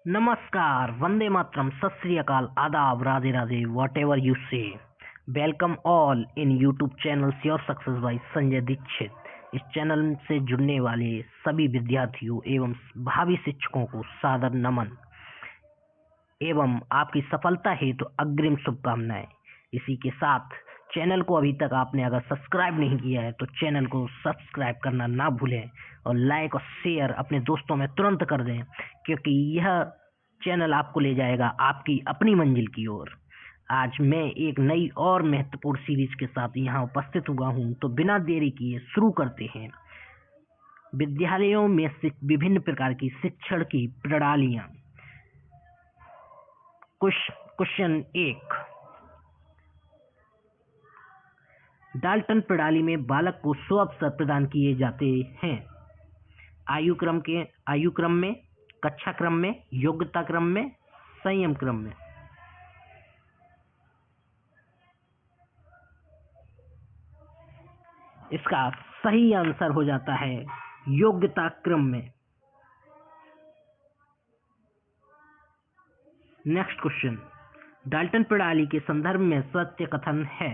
नमस्कार, वंदे मातरम, सत श्री अकाल, आदाब, Radhe Radhe, whatever you say. Welcome all in YouTube channel your success by Sanjay Dixit. इस चैनल से जुड़ने वाले सभी विद्यार्थियों एवं भावी शिक्षकों को सादर नमन एवं आपकी सफलता हेतु अग्रिम शुभकामनाएं। इसी के साथ चैनल को अभी तक आपने अगर सब्सक्राइब नहीं किया है तो चैनल को सब्सक्राइब करना ना भूलें और लाइक और शेयर अपने दोस्तों में तुरंत कर दें, क्योंकि यह चैनल आपको ले जाएगा आपकी अपनी मंजिल की ओर। आज मैं एक नई और महत्वपूर्ण सीरीज के साथ यहाँ उपस्थित हुआ हूँ, तो बिना देरी किए शुरू करते हैं। विद्यालयों में विभिन्न प्रकार की शिक्षण की प्रणालियाँ। क्वेश्चन 1। डाल्टन प्रणाली में बालक को स्व अवसर प्रदान किए जाते हैं। आयु क्रम में, कक्षा क्रम में, योग्यता क्रम में, संयम क्रम में। इसका सही आंसर हो जाता है योग्यता क्रम में। Next question. डाल्टन प्रणाली के संदर्भ में सत्य कथन है।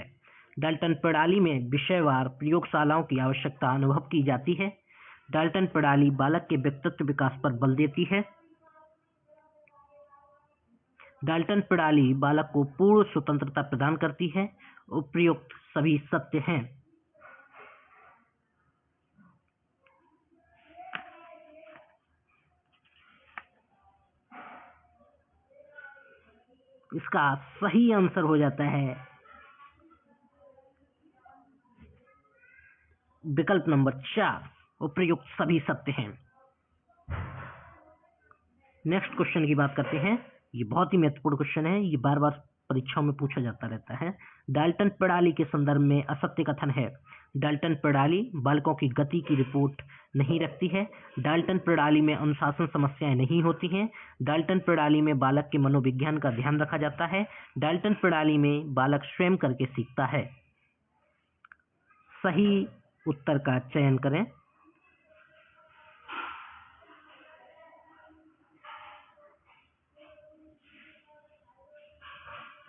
डाल्टन प्रणाली में विषयवार प्रयोगशालाओं की आवश्यकता अनुभव की जाती है। डाल्टन प्रणाली बालक के व्यक्तित्व विकास पर बल देती है। डाल्टन प्रणाली बालक को पूर्ण स्वतंत्रता प्रदान करती है। उपयुक्त सभी सत्य हैं। इसका सही आंसर हो जाता है विकल्प नंबर 4। उपयुक्त सभी सत्य हैं। नेक्स्ट क्वेश्चन की बात करते हैं। ये बहुत ही महत्वपूर्ण क्वेश्चन है, ये बार बार परीक्षाओं में पूछा जाता रहता है। डाल्टन प्रणाली के संदर्भ में असत्य कथन है। डाल्टन प्रणाली बालकों की गति की रिपोर्ट नहीं रखती है। डाल्टन प्रणाली में अनुशासन समस्याएं नहीं होती हैं। डाल्टन प्रणाली में बालक के मनोविज्ञान का ध्यान रखा जाता है। डाल्टन प्रणाली में बालक स्वयं करके सीखता है। सही उत्तर का चयन करें।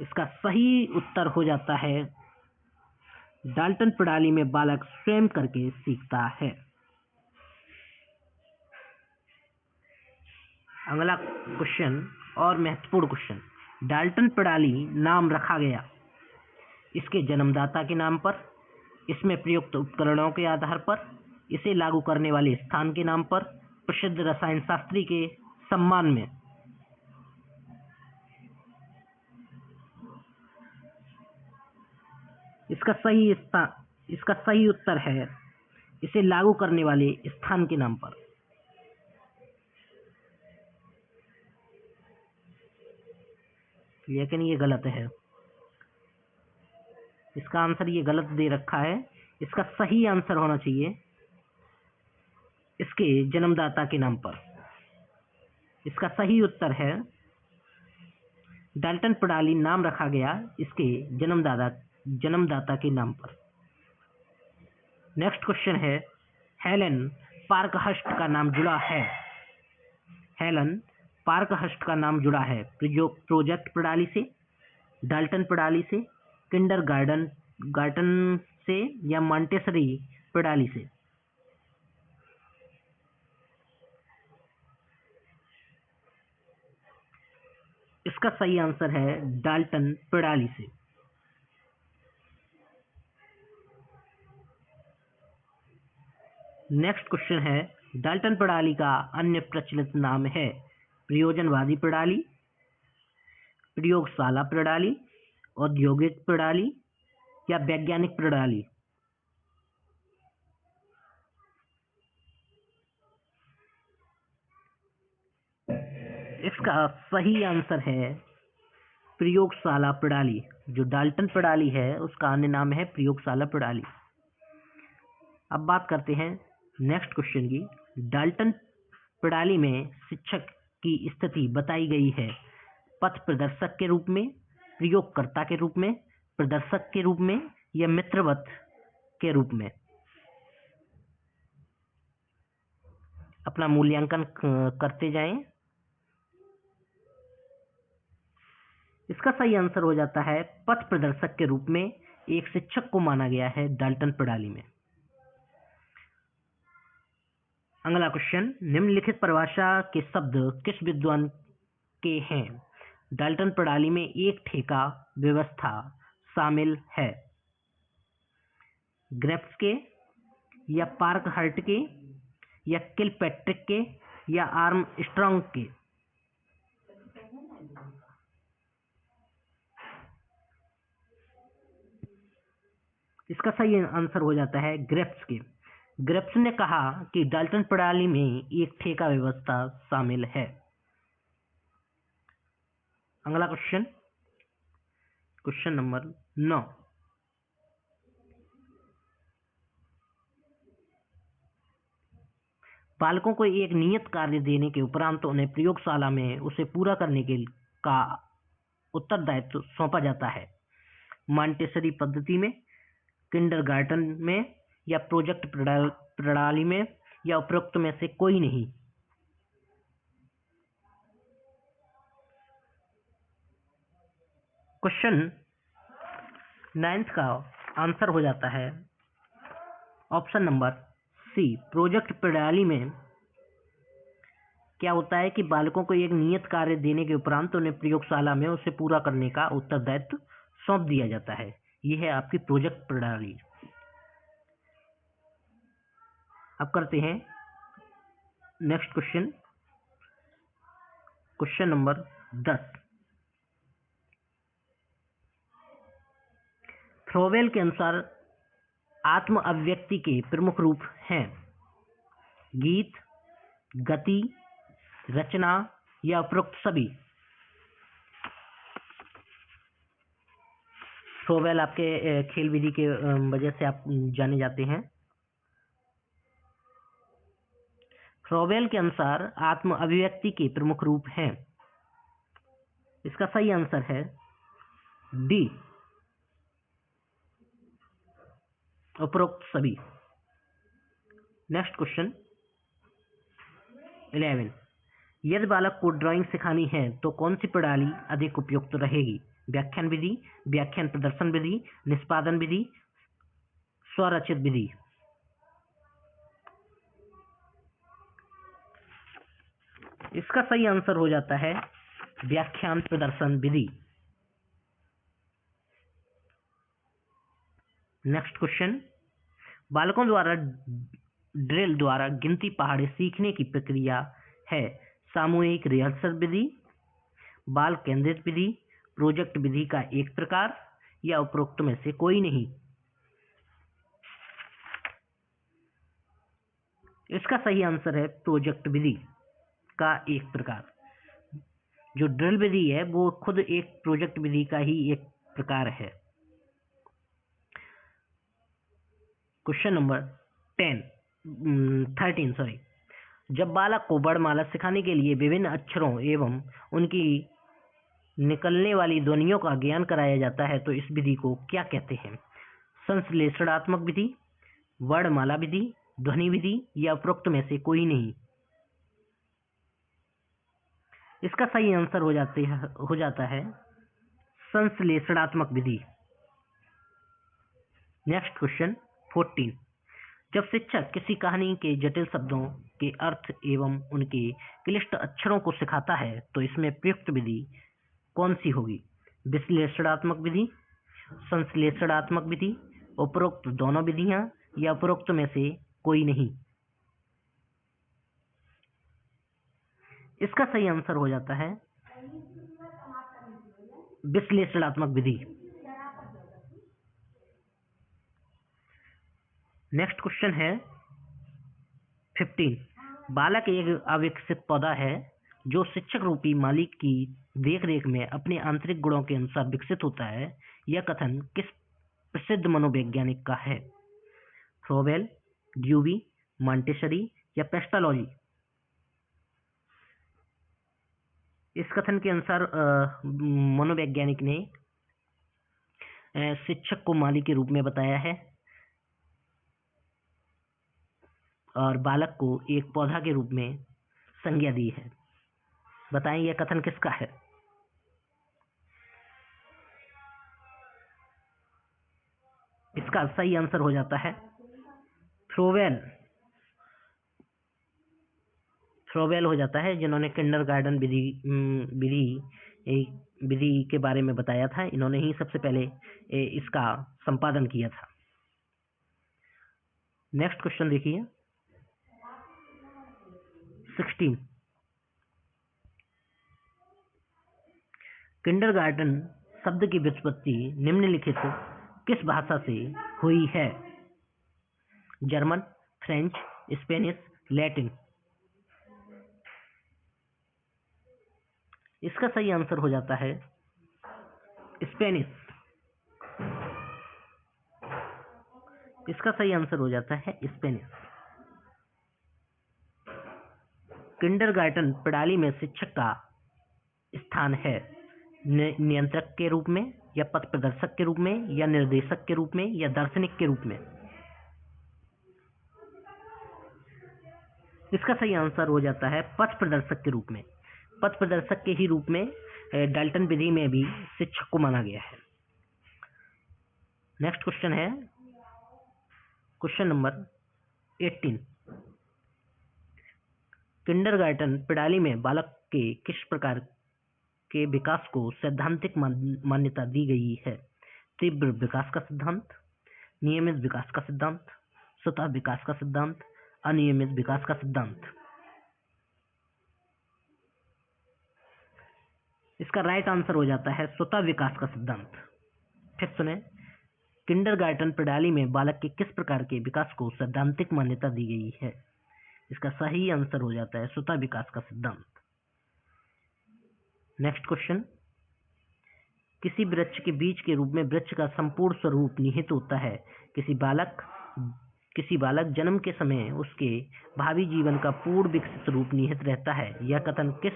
इसका सही उत्तर हो जाता है डाल्टन प्रणाली में बालक स्वयं करके सीखता है। अगला क्वेश्चन और महत्वपूर्ण क्वेश्चन। डाल्टन प्रणाली नाम रखा गया इसके जन्मदाता के नाम पर, इसमें प्रयुक्त उपकरणों के आधार पर, इसे लागू करने वाले स्थान के नाम पर, प्रसिद्ध रसायन शास्त्री के सम्मान में। इसका सही उत्तर है इसे लागू करने वाले स्थान के नाम पर। लेकिन ये गलत है। इसका आंसर ये गलत दे रखा है। इसका सही आंसर होना चाहिए इसके जन्मदाता के नाम पर। इसका सही उत्तर है डाल्टन प्रणाली नाम रखा गया इसके जन्मदाता के नाम पर। नेक्स्ट क्वेश्चन है। हेलन पार्कहर्स्ट का नाम जुड़ा है। हेलन पार्कहर्स्ट का नाम जुड़ा है प्रोजेक्ट प्रणाली से, डाल्टन प्रणाली से, किंडरगार्टन से या मॉन्टेसरी प्रणाली से। इसका सही आंसर है डाल्टन प्रणाली से। नेक्स्ट क्वेश्चन है। डाल्टन प्रणाली का अन्य प्रचलित नाम है प्रयोजनवादी प्रणाली, प्रयोगशाला प्रणाली, औद्योगिक प्रणाली या वैज्ञानिक प्रणाली। इसका सही आंसर है प्रयोगशाला प्रणाली। जो डाल्टन प्रणाली है उसका अन्य नाम है प्रयोगशाला प्रणाली। अब बात करते हैं नेक्स्ट क्वेश्चन की। डाल्टन प्रणाली में शिक्षक की स्थिति बताई गई है पथ प्रदर्शक के रूप में, प्रयोगकर्ता के रूप में, प्रदर्शक के रूप में या मित्रवत के रूप में। अपना मूल्यांकन करते जाएं। इसका सही आंसर हो जाता है पथ प्रदर्शक के रूप में एक शिक्षक को माना गया है डाल्टन प्रणाली में। अगला क्वेश्चन, निम्नलिखित परिभाषा के शब्द किस विद्वान के हैं? डाल्टन प्रणाली में एक ठेका व्यवस्था शामिल है। ग्रेप्स के, या पार्कहर्ट के, या किलपैट्रिक के, या आर्मस्ट्रॉन्ग के? इसका सही आंसर हो जाता है ग्रेप्स के। ग्रेप्स ने कहा कि डाल्टन प्रणाली में एक ठेका व्यवस्था शामिल है। अगला क्वेश्चन, क्वेश्चन नंबर 9। बालकों को एक नियत कार्य देने के उपरांत उन्हें प्रयोगशाला में उसे पूरा करने के का उत्तरदायित्व सौंपा जाता है। मॉन्टेसरी पद्धति में, किंडरगार्टन में, या प्रोजेक्ट प्रणाली में, या उपरोक्त में से कोई नहीं? क्वेश्चन 9 का आंसर हो जाता है ऑप्शन नंबर सी। प्रोजेक्ट प्रणाली में क्या होता है कि बालकों को एक नियत कार्य देने के उपरांत उन्हें प्रयोगशाला में उसे पूरा करने का उत्तरदायित्व सौंप दिया जाता है। यह है आपकी प्रोजेक्ट प्रणाली। अब करते हैं नेक्स्ट क्वेश्चन, क्वेश्चन नंबर 10। फ्रोवेल के अनुसार आत्म अभिव्यक्ति के प्रमुख रूप हैं गीत, गति, रचना, या उपरोक्त सभी? फ्रोवेल आपके खेल विधि के वजह से आप जाने जाते हैं। फ्रोवेल के अनुसार आत्म अभिव्यक्ति के प्रमुख रूप हैं। इसका सही आंसर है डी, उपरोक्त सभी। Next question 11। यदि बालक को ड्राइंग सिखानी है तो कौन सी प्रणाली अधिक उपयुक्त रहेगी? व्याख्यान विधि, व्याख्यान प्रदर्शन विधि, निष्पादन विधि, स्वरचित विधि? इसका सही आंसर हो जाता है व्याख्यान प्रदर्शन विधि। नेक्स्ट क्वेश्चन, बालकों द्वारा ड्रिल द्वारा गिनती पहाड़े सीखने की प्रक्रिया है सामूहिक रिहर्सल विधि, बाल केंद्रित विधि, प्रोजेक्ट विधि का एक प्रकार, या उपरोक्त में से कोई नहीं? इसका सही आंसर है प्रोजेक्ट विधि का एक प्रकार। जो ड्रिल विधि है वो खुद एक प्रोजेक्ट विधि का ही एक प्रकार है। Question number 13। जब बालक को वर्णमाला सिखाने के लिए विभिन्न अक्षरों एवं उनकी निकलने वाली ध्वनियों का ज्ञान कराया जाता है तो इस विधि को क्या कहते हैं? संश्लेषणात्मक विधि, वर्णमाला विधि, ध्वनि विधि, या उपरोक्त में से कोई नहीं? इसका सही आंसर हो जाता है संश्लेषणात्मक विधि। Next question 14। जब शिक्षक किसी कहानी के जटिल शब्दों के अर्थ एवं उनके क्लिष्ट अक्षरों को सिखाता है तो इसमें प्रयुक्त विधि कौन सी होगी? विश्लेषणात्मक विधि, संश्लेषणात्मक विधि, उपरोक्त दोनों विधियां, या उपरोक्त में से कोई नहीं? इसका सही आंसर हो जाता है विश्लेषणात्मक विधि। नेक्स्ट क्वेश्चन है 15। बालक एक अविकसित पौधा है जो शिक्षक रूपी मालिक की देखरेख में अपने आंतरिक गुणों के अनुसार विकसित होता है। यह कथन किस प्रसिद्ध मनोवैज्ञानिक का है? फ्रोवेल, ड्यूवी, मॉन्टेसरी, या पेस्टालोजी? इस कथन के अनुसार मनोवैज्ञानिक ने शिक्षक को मालिक के रूप में बताया है और बालक को एक पौधा के रूप में संज्ञा दी है। बताएं यह कथन किसका है? इसका सही आंसर हो जाता है फ्रोवेल। फ्रोवेल हो जाता है, जिन्होंने किंडरगार्टन विधि के बारे में बताया था। इन्होंने ही सबसे पहले इसका संपादन किया था। नेक्स्ट क्वेश्चन देखिए 16। किंडरगार्टन शब्द की व्युत्पत्ति निम्नलिखित किस भाषा से हुई है? German, French, Spanish, Latin. इसका सही आंसर हो जाता है स्पेनिश। इसका सही आंसर हो जाता है स्पेनिश। किंडरगार्टन प्रणाली में शिक्षक का स्थान है नियंत्रक के रूप में, या पथ प्रदर्शक के रूप में, या निर्देशक के रूप में, या दार्शनिक के रूप में। इसका सही आंसर हो जाता है पथ प्रदर्शक के रूप में। पथ प्रदर्शक के ही रूप में डाल्टन विधि में भी शिक्षक को माना गया है। नेक्स्ट क्वेश्चन है क्वेश्चन नंबर 18। किंडरगार्टन प्रणाली में बालक के किस प्रकार के विकास को सैद्धांतिक मान्यता दी गई है? तीव्र विकास का सिद्धांत, नियमित विकास का सिद्धांत, स्वतः विकास का सिद्धांत, अनियमित विकास का सिद्धांत। इसका राइट आंसर हो जाता है स्वतः विकास का सिद्धांत। फिर सुने, किंडरगार्टन प्रणाली में बालक के किस प्रकार के विकास को सैद्धांतिक मान्यता दी गई है? इसका सही आंसर हो जाता है स्वतः विकास का सिद्धांत। नेक्स्ट क्वेश्चन, किसी वृक्ष के बीज के रूप में वृक्ष का संपूर्ण स्वरूप निहित होता है। किसी बालक जन्म के समय उसके भावी जीवन का पूर्ण विकसित रूप निहित रहता है। यह कथन किस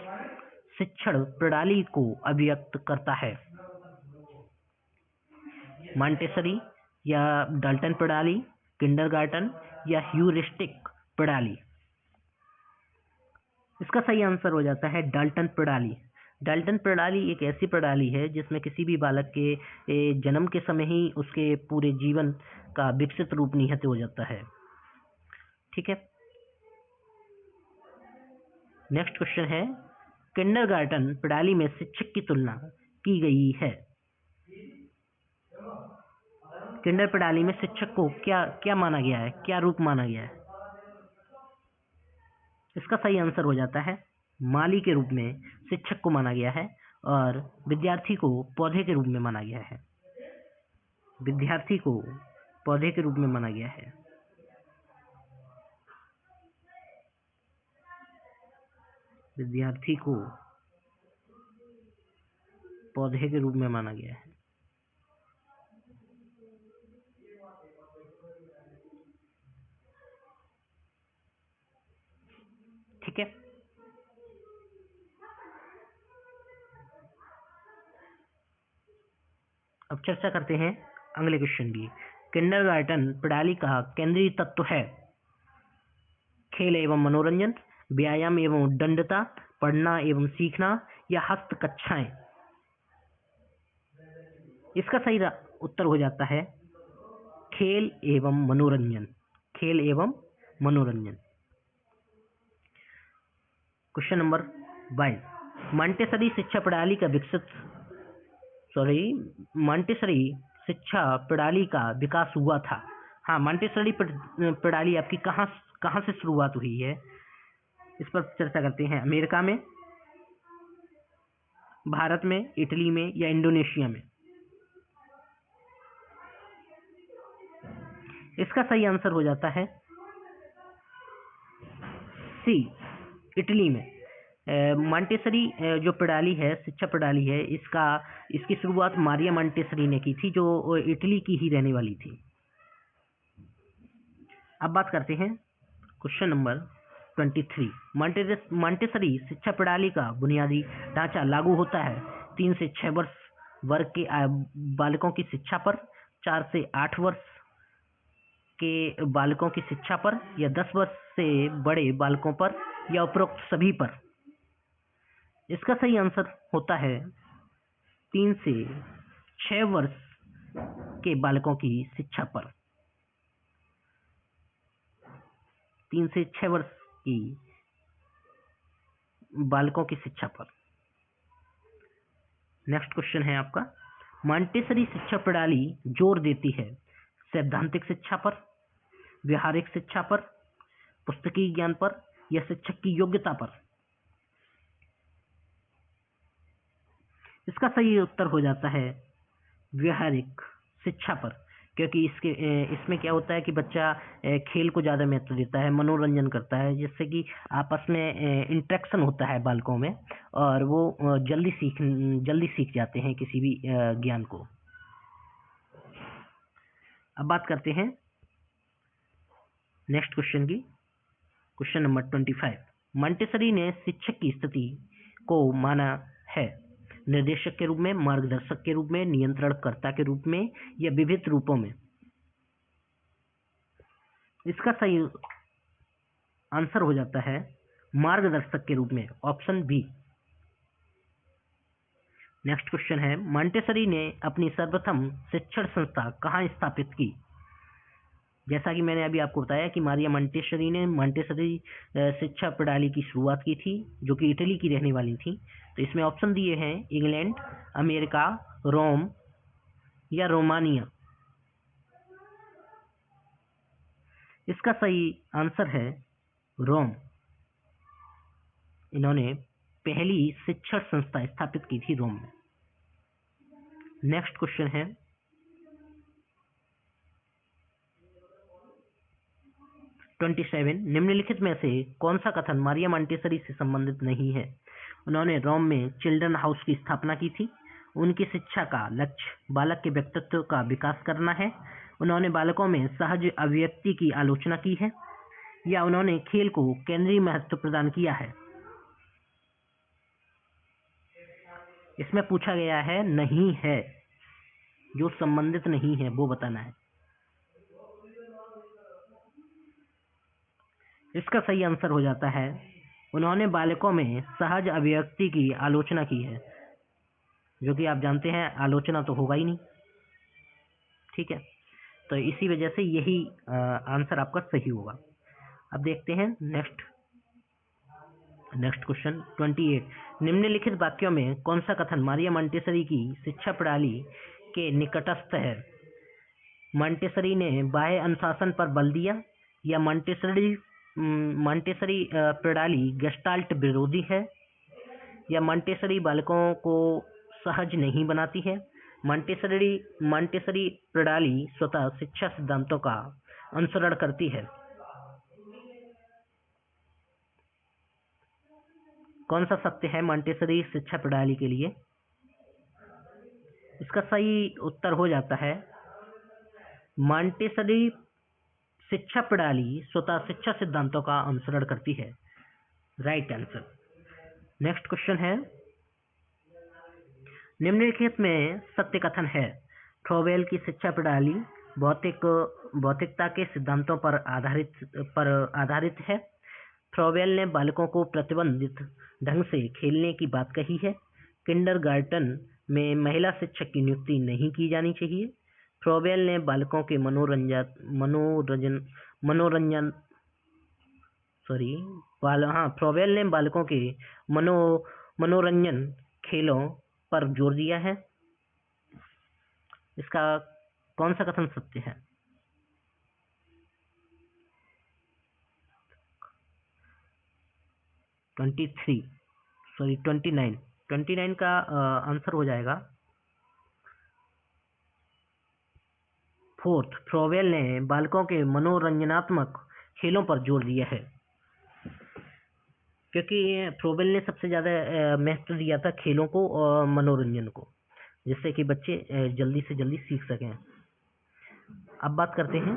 शिक्षण प्रणाली को अभिव्यक्त करता है? मॉन्टेसरी, या डाल्टन प्रणाली, किंडरगार्टन, या ह्यूरिस्टिक प्रणाली। इसका सही आंसर हो जाता है डाल्टन प्रणाली। डाल्टन प्रणाली एक ऐसी प्रणाली है जिसमें किसी भी बालक के जन्म के समय ही उसके पूरे जीवन का विकसित रूप निहित हो जाता है। ठीक है। नेक्स्ट क्वेश्चन है, किंडरगार्टन प्रणाली में शिक्षक की तुलना की गई है। किंडर प्रणाली में शिक्षक को क्या माना गया है, क्या रूप माना गया है? इसका सही आंसर हो जाता है माली के रूप में शिक्षक को माना गया है, और विद्यार्थी को पौधे के रूप में माना गया है। विद्यार्थी को पौधे के रूप में माना गया है। विद्यार्थी को पौधे के रूप में माना गया है। ठीक है। अब चर्चा करते हैं अगले क्वेश्चन की। किंडरगार्टन प्रणाली का केंद्रीय तत्व है खेल एवं मनोरंजन, व्यायाम एवं उद्दंडता, पढ़ना एवं सीखना, या हस्त कक्षाएं। इसका सही उत्तर हो जाता है खेल एवं मनोरंजन। खेल एवं मनोरंजन। Question number 22। मॉन्टेसरी शिक्षा प्रणाली का विकास हुआ था। हाँ, मॉन्टेसरी प्रणाली आपकी कहाँ से शुरुआत हुई है, इस पर चर्चा करते हैं। अमेरिका में, भारत में, इटली में, या इंडोनेशिया में। इसका सही आंसर हो जाता है सी, इटली में। मॉन्टेसरी जो प्रणाली है, शिक्षा प्रणाली है, इसकी शुरुआत मारिया मॉन्टेसरी ने की थी, जो इटली की ही रहने वाली थी। अब बात करते हैं क्वेश्चन नंबर 23। मॉन्टेसरी शिक्षा प्रणाली का बुनियादी ढांचा लागू होता है 3 से 6 वर्ग के बालकों की शिक्षा पर, 4 से 8 वर्ष के बालकों की शिक्षा पर, या 10 वर्ष से बड़े बालकों पर, या उपरोक्त सभी पर। इसका सही आंसर होता है 3 से 6 वर्ष के बालकों की शिक्षा पर, 3 से 6 वर्ष की बालकों की शिक्षा पर। नेक्स्ट क्वेश्चन है आपका, मॉन्टेसरी शिक्षा प्रणाली जोर देती है सैद्धांतिक शिक्षा पर, व्यवहारिक शिक्षा पर, पुस्तकीय ज्ञान पर या शिक्षक की योग्यता पर? इसका सही उत्तर हो जाता है व्यवहारिक शिक्षा पर, क्योंकि इसमें क्या होता है कि बच्चा खेल को ज़्यादा महत्व देता है, मनोरंजन करता है, जिससे कि आपस में इंटरेक्शन होता है बालकों में और वो जल्दी सीख जाते हैं किसी भी ज्ञान को। अब बात करते हैं नेक्स्ट क्वेश्चन की, क्वेश्चन नंबर 25। मॉन्टेसरी ने शिक्षक की स्थिति को माना है निर्देशक के रूप में, मार्गदर्शक के रूप में, नियंत्रणकर्ता के रूप में या विविध रूपों में? इसका सही आंसर हो जाता है मार्गदर्शक के रूप में, ऑप्शन बी। नेक्स्ट क्वेश्चन है, मॉन्टेसरी ने अपनी सर्वप्रथम शिक्षण संस्था कहाँ स्थापित की? जैसा कि मैंने अभी आपको बताया कि मारिया मॉन्टेसरी ने मॉन्टेसरी शिक्षा प्रणाली की शुरुआत की थी, जो कि इटली की रहने वाली थी। तो इसमें ऑप्शन दिए हैं इंग्लैंड, अमेरिका, रोम या रोमानिया। इसका सही आंसर है रोम। इन्होंने पहली शिक्षण संस्था स्थापित की थी रोम में। नेक्स्ट क्वेश्चन है, ट्वेंटी 27। निम्नलिखित में से कौन सा कथन मारिया मॉन्टेसरी से संबंधित नहीं है? उन्होंने रोम में चिल्ड्रन हाउस की स्थापना की थी। उनकी शिक्षा का लक्ष्य बालक के व्यक्तित्व का विकास करना है। उन्होंने बालकों में सहज अभिव्यक्ति की आलोचना की है, या उन्होंने खेल को केंद्रीय महत्व प्रदान किया है? इसमें पूछा गया है नहीं है, जो संबंधित नहीं है वो बताना है। इसका सही आंसर हो जाता है उन्होंने बालकों में सहज अभिव्यक्ति की आलोचना की है, जो कि आप जानते हैं आलोचना तो होगा ही नहीं, ठीक है। तो इसी वजह से यही आंसर आपका सही होगा। अब देखते हैं नेक्स्ट क्वेश्चन 28। निम्नलिखित वाक्यों में कौन सा कथन मारिया मॉन्टेसरी की शिक्षा प्रणाली के निकटस्थ है? मॉन्टेसरी ने बाह्य अनुशासन पर बल दिया, या मॉन्टेसरी प्रणाली गेस्टाल्ट विरोधी है, या मॉन्टेसरी बालकों को सहज नहीं बनाती है, मॉन्टेसरी प्रणाली स्वतः शिक्षा सिद्धांतों का अनुसरण करती है? कौन सा सत्य है मॉन्टेसरी शिक्षा प्रणाली के लिए? इसका सही उत्तर हो जाता है मॉन्टेसरी शिक्षा प्रणाली स्वतः शिक्षा सिद्धांतों का अनुसरण करती है, राइट आंसर। नेक्स्ट क्वेश्चन है, निम्नलिखित में सत्य कथन है? फ्रोबेल की शिक्षा प्रणाली भौतिकता के सिद्धांतों पर आधारित है। फ्रोबेल ने बालकों को प्रतिबंधित ढंग से खेलने की बात कही है। किंडरगार्टन में महिला शिक्षक की नियुक्ति नहीं की जानी चाहिए। फ्रोबेल ने बालकों के फ्रोबेल ने बालकों के मनोरंजन खेलों पर जोर दिया है। इसका कौन सा कथन सत्य है? ट्वेंटी नाइन का आंसर हो जाएगा फोर्थ। फ्रोबेल ने बालकों के मनोरंजनात्मक खेलों पर जोर दिया है, क्योंकि फ्रोबेल ने सबसे ज़्यादा महत्व दिया था खेलों को और मनोरंजन को, जिससे कि बच्चे जल्दी से जल्दी सीख सकें। अब बात करते हैं